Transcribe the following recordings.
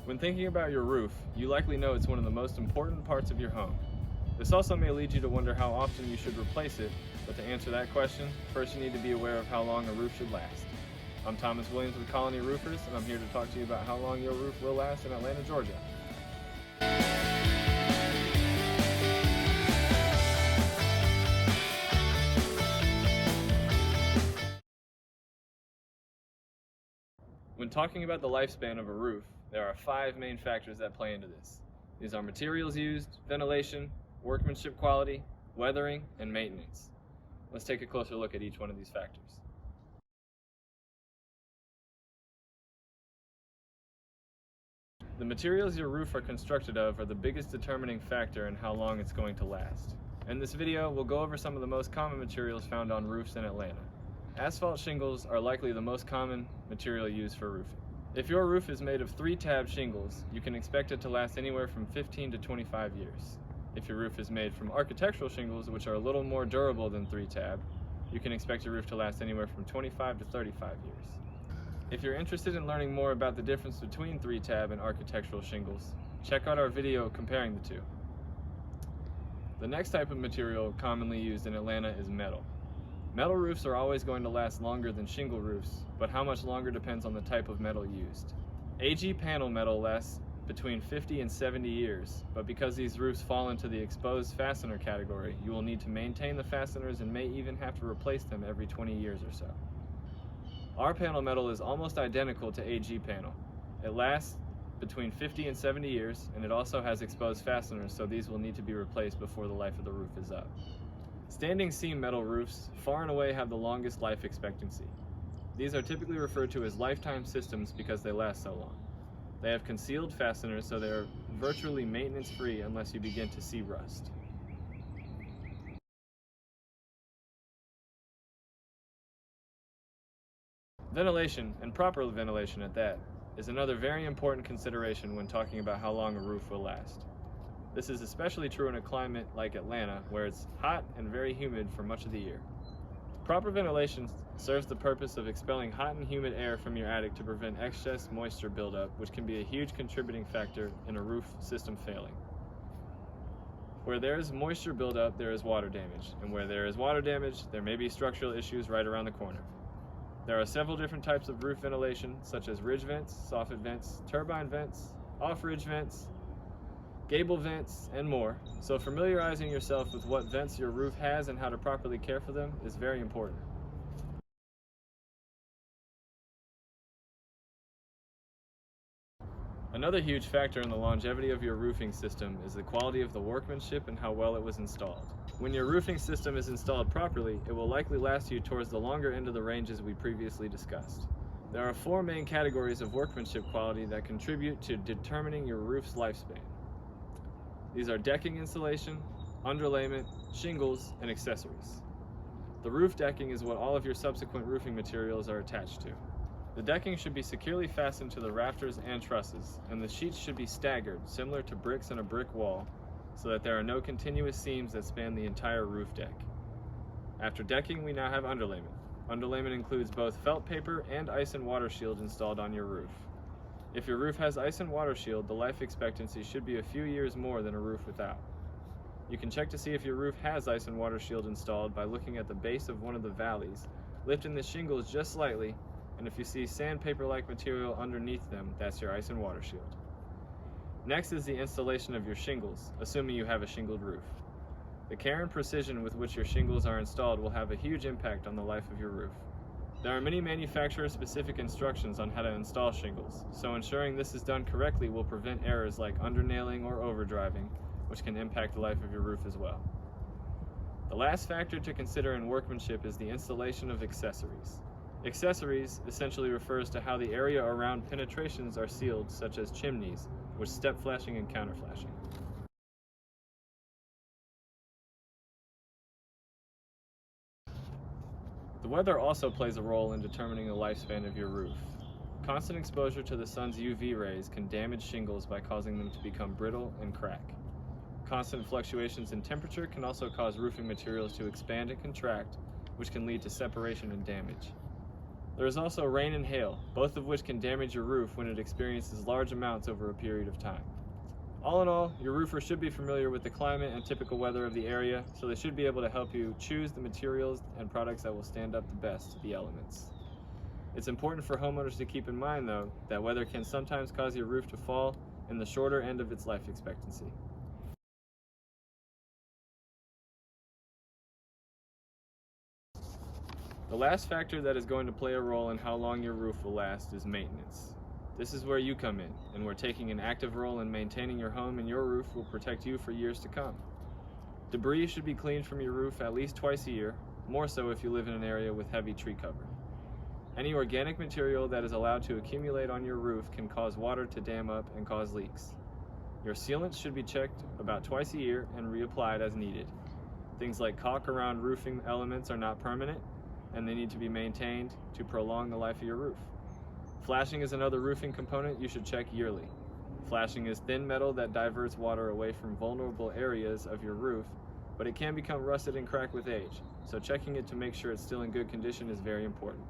When thinking about your roof, you likely know it's one of the most important parts of your home. This also may lead you to wonder how often you should replace it, but to answer that question, first you need to be aware of how long a roof should last. I'm Thomas Williams with Colony Roofers, and I'm here to talk to you about how long your roof will last in Atlanta, Georgia. When talking about the lifespan of a roof, there are 5 main factors that play into this. These are materials used, ventilation, workmanship quality, weathering, and maintenance. Let's take a closer look at each one of these factors. The materials your roof are constructed of are the biggest determining factor in how long it's going to last. In this video, we'll go over some of the most common materials found on roofs in Atlanta. Asphalt shingles are likely the most common material used for roofing. If your roof is made of 3-tab shingles, you can expect it to last anywhere from 15 to 25 years. If your roof is made from architectural shingles, which are a little more durable than 3-tab, you can expect your roof to last anywhere from 25 to 35 years. If you're interested in learning more about the difference between 3-tab and architectural shingles, check out our video comparing the two. The next type of material commonly used in Atlanta is metal. Metal roofs are always going to last longer than shingle roofs, but how much longer depends on the type of metal used. AG panel metal lasts between 50 and 70 years, but because these roofs fall into the exposed fastener category, you will need to maintain the fasteners and may even have to replace them every 20 years or so. Our panel metal is almost identical to AG panel. It lasts between 50 and 70 years, and it also has exposed fasteners, so these will need to be replaced before the life of the roof is up. Standing seam metal roofs far and away have the longest life expectancy. These are typically referred to as lifetime systems because they last so long. They have concealed fasteners, so they are virtually maintenance-free unless you begin to see rust. Ventilation, and proper ventilation at that, is another very important consideration when talking about how long a roof will last. This is especially true in a climate like Atlanta, where it's hot and very humid for much of the year. Proper ventilation serves the purpose of expelling hot and humid air from your attic to prevent excess moisture buildup, which can be a huge contributing factor in a roof system failing. Where there is moisture buildup, there is water damage, and where there is water damage, there may be structural issues right around the corner. There are several different types of roof ventilation, such as ridge vents, soffit vents, turbine vents, off-ridge vents, gable vents, and more, so familiarizing yourself with what vents your roof has and how to properly care for them is very important. Another huge factor in the longevity of your roofing system is the quality of the workmanship and how well it was installed. When your roofing system is installed properly, it will likely last you towards the longer end of the ranges we previously discussed. There are 4 main categories of workmanship quality that contribute to determining your roof's lifespan. These are decking insulation, underlayment, shingles, and accessories. The roof decking is what all of your subsequent roofing materials are attached to. The decking should be securely fastened to the rafters and trusses, and the sheets should be staggered, similar to bricks in a brick wall, so that there are no continuous seams that span the entire roof deck. After decking, we now have underlayment. Underlayment includes both felt paper and ice and water shield installed on your roof. If your roof has ice and water shield, the life expectancy should be a few years more than a roof without. You can check to see if your roof has ice and water shield installed by looking at the base of one of the valleys, lifting the shingles just slightly, and if you see sandpaper-like material underneath them, that's your ice and water shield. Next is the installation of your shingles, assuming you have a shingled roof. The care and precision with which your shingles are installed will have a huge impact on the life of your roof. There are many manufacturer-specific instructions on how to install shingles, so ensuring this is done correctly will prevent errors like undernailing or overdriving, which can impact the life of your roof as well. The last factor to consider in workmanship is the installation of accessories. Accessories essentially refers to how the area around penetrations are sealed, such as chimneys, with step flashing and counter flashing. The weather also plays a role in determining the lifespan of your roof. Constant exposure to the sun's UV rays can damage shingles by causing them to become brittle and crack. Constant fluctuations in temperature can also cause roofing materials to expand and contract, which can lead to separation and damage. There is also rain and hail, both of which can damage your roof when it experiences large amounts over a period of time. All in all, your roofer should be familiar with the climate and typical weather of the area, so they should be able to help you choose the materials and products that will stand up the best to the elements. It's important for homeowners to keep in mind, though, that weather can sometimes cause your roof to fall in the shorter end of its life expectancy. The last factor that is going to play a role in how long your roof will last is maintenance. This is where you come in, and where taking an active role in maintaining your home and your roof will protect you for years to come. Debris should be cleaned from your roof at least twice a year, more so if you live in an area with heavy tree cover. Any organic material that is allowed to accumulate on your roof can cause water to dam up and cause leaks. Your sealants should be checked about twice a year and reapplied as needed. Things like caulk around roofing elements are not permanent, and they need to be maintained to prolong the life of your roof. Flashing is another roofing component you should check yearly. Flashing is thin metal that diverts water away from vulnerable areas of your roof, but it can become rusted and cracked with age, so checking it to make sure it's still in good condition is very important.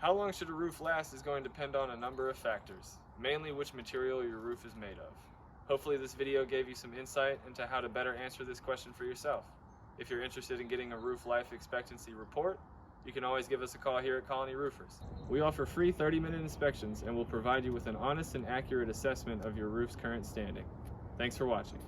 How long should a roof last is going to depend on a number of factors, mainly which material your roof is made of. Hopefully this video gave you some insight into how to better answer this question for yourself. If you're interested in getting a roof life expectancy report, you can always give us a call here at Colony Roofers. We offer free 30-minute inspections and will provide you with an honest and accurate assessment of your roof's current standing. Thanks for watching.